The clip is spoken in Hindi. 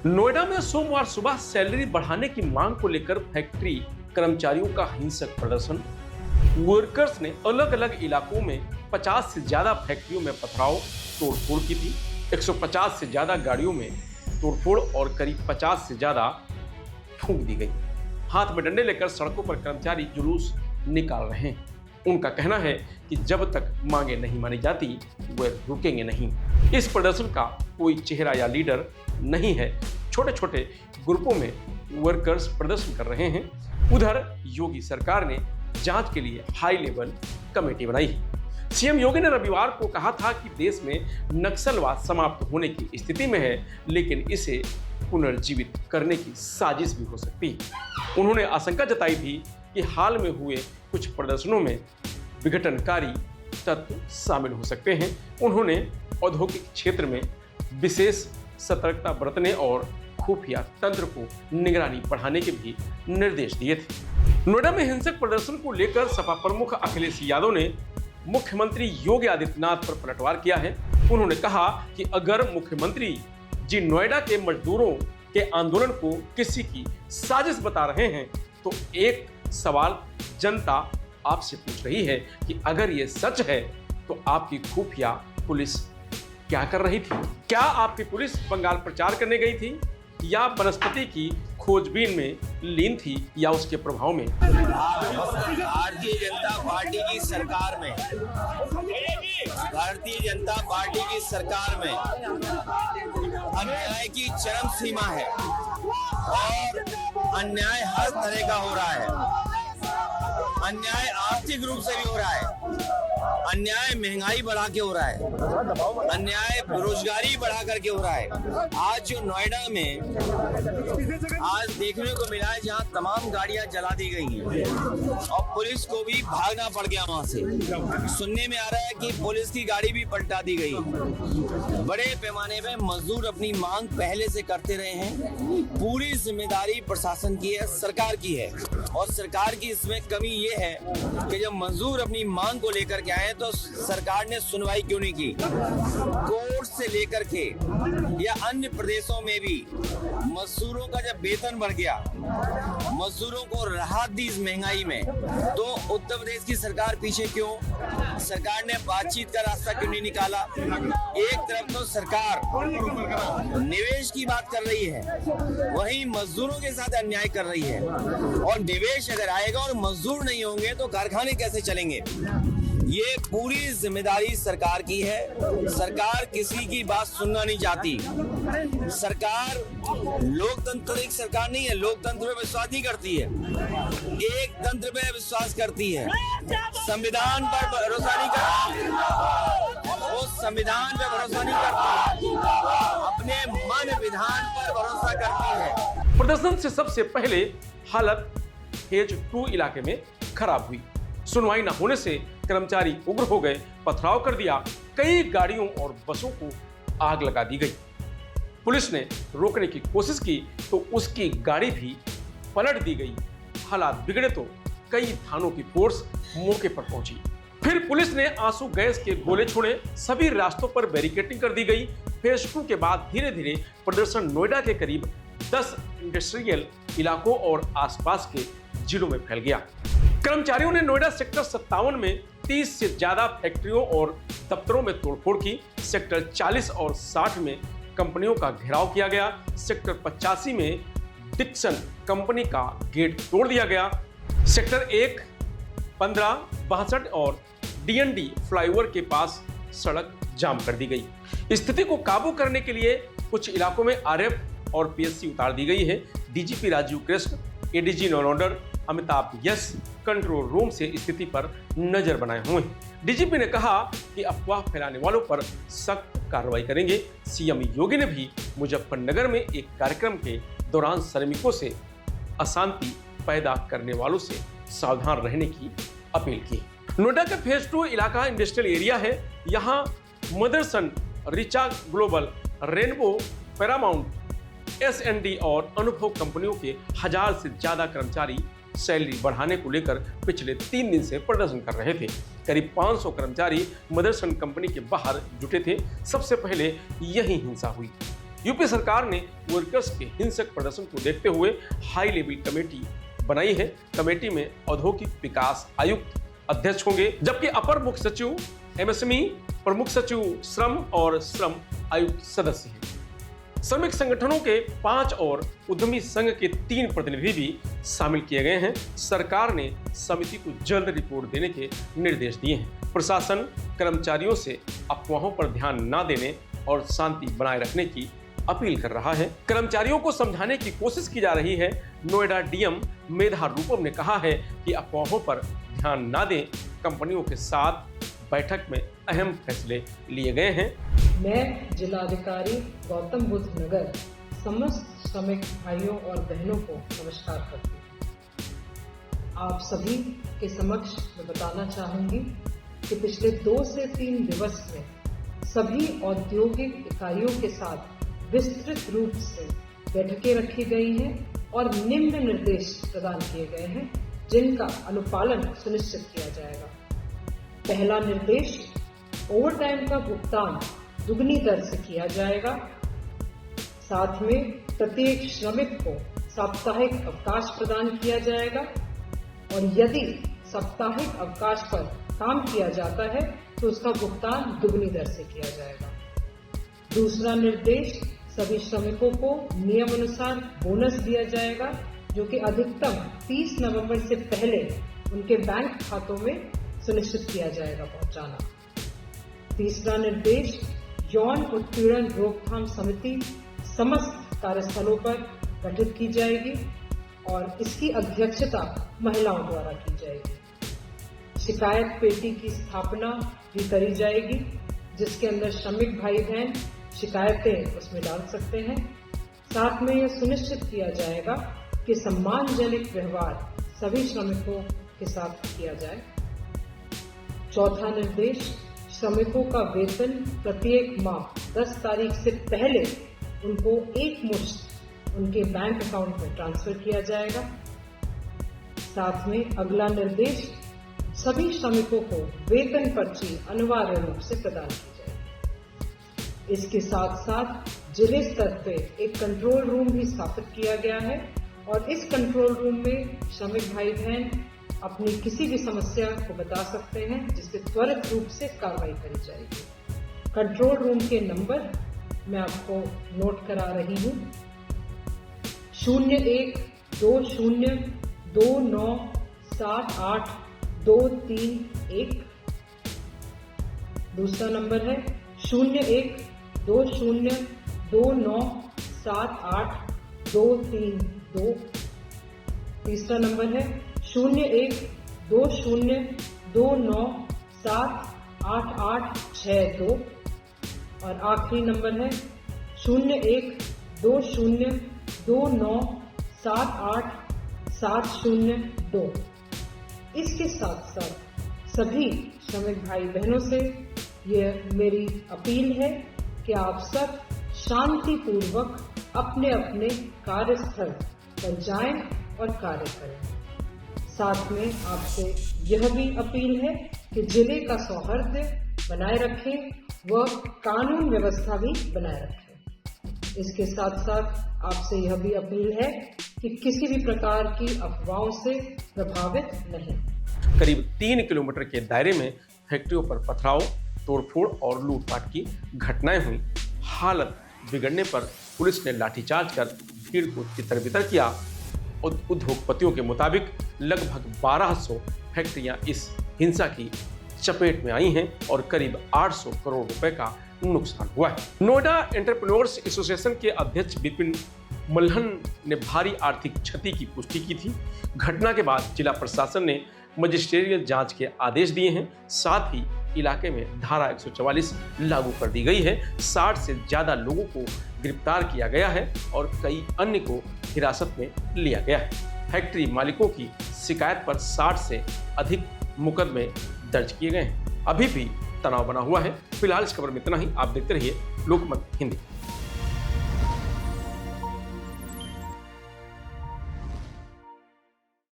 नोएडा में सोमवार सुबह सैलरी बढ़ाने की मांग को लेकर फैक्ट्री कर्मचारियों का हिंसक प्रदर्शन। वर्कर्स ने अलग अलग इलाकों में 50 से ज्यादा फैक्ट्रियों में पथराव तोड़फोड़ की थी। 150 से ज्यादा गाड़ियों में तोड़फोड़ और करीब 50 से ज्यादा फूंक दी गई। हाथ में डंडे लेकर सड़कों पर कर्मचारी जुलूस निकाल रहे हैं। उनका कहना है कि जब तक मांगे नहीं मानी जाती वे रुकेंगे नहीं। इस प्रदर्शन का कोई चेहरा या लीडर नहीं है। छोटे छोटे ग्रुपों में वर्कर्स प्रदर्शन कर रहे हैं। उधर योगी सरकार ने जांच के लिए हाई लेवल कमेटी बनाई है। सीएम योगी ने रविवार को कहा था कि देश में नक्सलवाद समाप्त होने की स्थिति में है, लेकिन इसे पुनर्जीवित करने की साजिश भी हो सकती है। उन्होंने आशंका जताई थी कि हाल में हुए कुछ प्रदर्शनों में विघटनकारी तत्व शामिल हो सकते हैं। उन्होंने औद्योगिक क्षेत्र में विशेष सतर्कता बरतने और खुफिया तंत्र को निगरानी बढ़ाने के भी निर्देश दिए थे। नोएडा में हिंसक प्रदर्शन को लेकर सपा प्रमुख अखिलेश यादव ने मुख्यमंत्री योगी आदित्यनाथ पर पलटवार किया है। उन्होंने कहा कि अगर मुख्यमंत्री जी नोएडा के मजदूरों के आंदोलन को किसी की साजिश बता रहे हैं तो एक सवाल जनता आपसे पूछ रही है कि अगर ये सच है तो आपकी खुफिया पुलिस क्या कर रही थी? क्या आपकी पुलिस बंगाल प्रचार करने गई थी या वनस्पति की खोजबीन में लीन थी या उसके प्रभाव में? भारतीय जनता पार्टी की सरकार में अन्याय की चरम सीमा है और अन्याय हर तरह का हो रहा है। अन्याय आर्थिक रूप से भी हो रहा है, अन्याय महंगाई बढ़ा के हो रहा है, अन्याय बेरोजगारी बढ़ा करके हो रहा है। आज जो नोएडा में आज देखने को मिला है जहां तमाम गाड़ियां जला दी गई हैं और पुलिस को भी भागना पड़ गया वहां से। सुनने में आ रहा है कि पुलिस की गाड़ी भी पलटा दी गई। बड़े पैमाने पे मजदूर अपनी मांग पहले से करते रहे हैं। पूरी जिम्मेदारी प्रशासन की है, सरकार की है और सरकार की इसमें कमी ये है कि जब मजदूर अपनी मांग को लेकर के आए तो सरकार ने सुनवाई क्यों नहीं की? कोर्ट से लेकर के या अन्य प्रदेशों में भी मजदूरों का जब वेतन बढ़ गया, मजदूरों को राहत दी इस महंगाई में, तो उत्तर प्रदेश की सरकार पीछे क्यों? सरकार ने बातचीत का रास्ता क्यों नहीं निकाला? एक तरफ तो सरकार निवेश की बात कर रही है, वहीं मजदूरों के साथ अन्याय कर रही है। और निवेश अगर आएगा और मजदूर नहीं होंगे तो कारखाने कैसे चलेंगे? ये पूरी जिम्मेदारी सरकार की है। सरकार किसी की बात सुनना नहीं चाहती। सरकार लोकतांत्रिक सरकार नहीं है, लोकतंत्र पे विश्वास नहीं करती है, एक तंत्र पे विश्वास करती है। संविधान पर भरोसा नहीं करती, वो संविधान पे भरोसा नहीं करती, अपने मन विधान पर भरोसा करती है। प्रदर्शन से सबसे पहले हालत फेज 2 इलाके में खराब हुई। सुनवाई न होने से कर्मचारी उग्र हो गए, पथराव कर दिया। कई गाड़ियों और बसों को आग लगा दी गई। पुलिस ने रोकने की कोशिश की तो उसकी गाड़ी भी पलट दी गई। हालात बिगड़े तो कई थानों की फोर्स मौके पर पहुंची। फिर पुलिस ने आंसू गैस के गोले छोड़े। सभी रास्तों पर बैरिकेडिंग कर दी गई। फेज 2 के बाद धीरे धीरे प्रदर्शन नोएडा के करीब 10 इंडस्ट्रियल इलाकों और आसपास के जिलों में फैल गया। कर्मचारियों ने नोएडा सेक्टर 57 में 30 से ज्यादा फैक्ट्रियों और दफ्तरों में तोड़फोड़ की। सेक्टर 40 और 60 में कंपनियों का घेराव किया गया। सेक्टर 85 में डिक्सन कंपनी का गेट तोड़ दिया गया। सेक्टर 1, 15, 62 और डीएनडी फ्लाईओवर के पास सड़क जाम कर दी गई। स्थिति को काबू करने के लिए कुछ इलाकों में आरएफ और पीएससी उतार दी गई है। DGP Rajeev Krishna, ADG law and order Amitabh Yash control room से स्थिति पर नजर बनाए हुए हैं। डीजीपी ने कहा कि अफवाह फैलाने वालों पर सख्त कार्रवाई करेंगे। सीएम योगी ने भी मुजफ्फरनगर में एक कार्यक्रम के दौरान श्रमिकों से अशांति पैदा करने वालों से सावधान रहने की अपील की। नोएडा का फेज 2 इलाका इंडस्ट्रियल एरिया है। यहाँ Motherson, Richa global, rainbow, Paramount, S and D और अनुभव कंपनियों के 1000 से ज्यादा कर्मचारी सैलरी बढ़ाने को लेकर पिछले 3 दिन से प्रदर्शन कर रहे थे। करीब 500 कर्मचारी मदरसन कंपनी के बाहर जुटे थे। सबसे पहले यही हिंसा हुई। यूपी सरकार ने वर्कर्स के हिंसक प्रदर्शन को देखते हुए हाई लेवल कमेटी बनाई है। कमेटी में औद्योगिक विकास आयुक्त अध्यक्ष होंगे, जबकि अपर मुख्य सचिव एमएसएमई, प्रमुख सचिव श्रम और श्रम आयुक्त सदस्य हैं। श्रमिक संगठनों के 5 और उद्यमी संघ के 3 प्रतिनिधि भी शामिल किए गए हैं। सरकार ने समिति को जल्द रिपोर्ट देने के निर्देश दिए हैं। प्रशासन कर्मचारियों से अफवाहों पर ध्यान न देने और शांति बनाए रखने की अपील कर रहा है। कर्मचारियों को समझाने की कोशिश की जा रही है। नोएडा डीएम मेधा रूपम ने कहा है कि अफवाहों पर ध्यान न दें। कंपनियों के साथ बैठक में अहम फैसले लिए गए हैं। मैं जिलाधिकारी गौतम बुद्ध नगर समस्त श्रमिक भाइयों और बहनों को नमस्कार करती हूँ। आप सभी के समक्ष मैं बताना चाहूंगी कि पिछले 2 से 3 दिवस में सभी औद्योगिक इकाइयों के साथ विस्तृत रूप से बैठकें रखी गई हैं और निम्न निर्देश प्रदान किए गए हैं, जिनका अनुपालन सुनिश्चित किया जाएगा। पहला निर्देश, ओवरटाइम का भुगतान दुगनी दर से किया जाएगा। साथ में प्रत्येक श्रमिक को साप्ताहिक अवकाश प्रदान किया जाएगा और यदि साप्ताहिक अवकाश पर काम किया जाता है तो उसका भुगतान दुगनी दर से किया जाएगा। दूसरा निर्देश, सभी श्रमिकों को नियम अनुसार बोनस दिया जाएगा, जो कि अधिकतम 30 नवंबर से पहले उनके बैंक खातों में सुनिश्चित किया जाएगा पहुंचाना। तीसरा निर्देश, यौन उत्पीड़न रोकथाम समिति समस्त कार्यस्थलों पर गठित की जाएगी और इसकी अध्यक्षता महिलाओं द्वारा की जाएगी। शिकायत पेटी की स्थापना भी करी जाएगी, जिसके अंदर श्रमिक भाई बहन शिकायतें उसमें डाल सकते हैं। साथ में यह सुनिश्चित किया जाएगा कि सम्मानजनक व्यवहार सभी श्रमिकों के साथ किया जाए। चौथा निर्देश, श्रमिकों का वेतन प्रत्येक माह 10 तारीख से पहले उनको एक मुश्त उनके बैंक अकाउंट में ट्रांसफर किया जाएगा। साथ में अगला निर्देश, सभी श्रमिकों को वेतन पर्ची अनिवार्य रूप से प्रदान की जाएगी। इसके साथ साथ जिले स्तर पे एक कंट्रोल रूम भी स्थापित किया गया है और इस कंट्रोल रूम में श्रमिक भाई बहन अपनी किसी भी समस्या को बता सकते हैं, जिससे त्वरित रूप से कार्रवाई करी जाएगी। कंट्रोल रूम के नंबर मैं आपको नोट करा रही हूँ। 0120297823 दूसरा नंबर है 0120297823 तीसरा नंबर है 012029788862 और आखिरी नंबर है 012029787702। इसके साथ साथ सभी श्रमिक भाई बहनों से यह मेरी अपील है कि आप सब शांतिपूर्वक अपने अपने कार्यस्थल पर जाएं और कार्य करें। साथ में आपसे यह भी अपील है कि जिले का सौहार्द बनाए रखें व कानून व्यवस्था भी बनाए रखें। इसके साथ साथ आपसे यह भी अपील है कि किसी भी प्रकार की अफवाहों से प्रभावित नहीं। करीब 3 किलोमीटर के दायरे में फैक्ट्रियों पर पथराव, तोड़फोड़ और लूटपाट की घटनाएं हुई। हालत बिगड़ने पर पुलिस ने लाठीचार्ज कर भीड़ को तितर-बितर किया। उद्योगपतियों के मुताबिक लगभग 1200 फैक्ट्रियां इस हिंसा की चपेट में आई हैं और करीब 800 करोड़ रुपए का नुकसान हुआ है। नोएडा एंटरप्रेन्योर्स एसोसिएशन के अध्यक्ष विपिन मल्हन ने भारी आर्थिक क्षति की पुष्टि की थी। घटना के बाद जिला प्रशासन ने मजिस्ट्रियल जांच के आदेश दिए हैं। साथ ही इलाके में धारा 144 लागू कर दी गई है। 60 से ज्यादा लोगों को गिरफ्तार किया गया है और कई अन्य को हिरासत में लिया गया है। फैक्ट्री मालिकों की शिकायत पर 60 से अधिक मुकदमे दर्ज किए गए हैं। अभी भी तनाव बना हुआ है। फिलहाल इस खबर में इतना ही। आप देखते रहिए लोकमत हिंदी।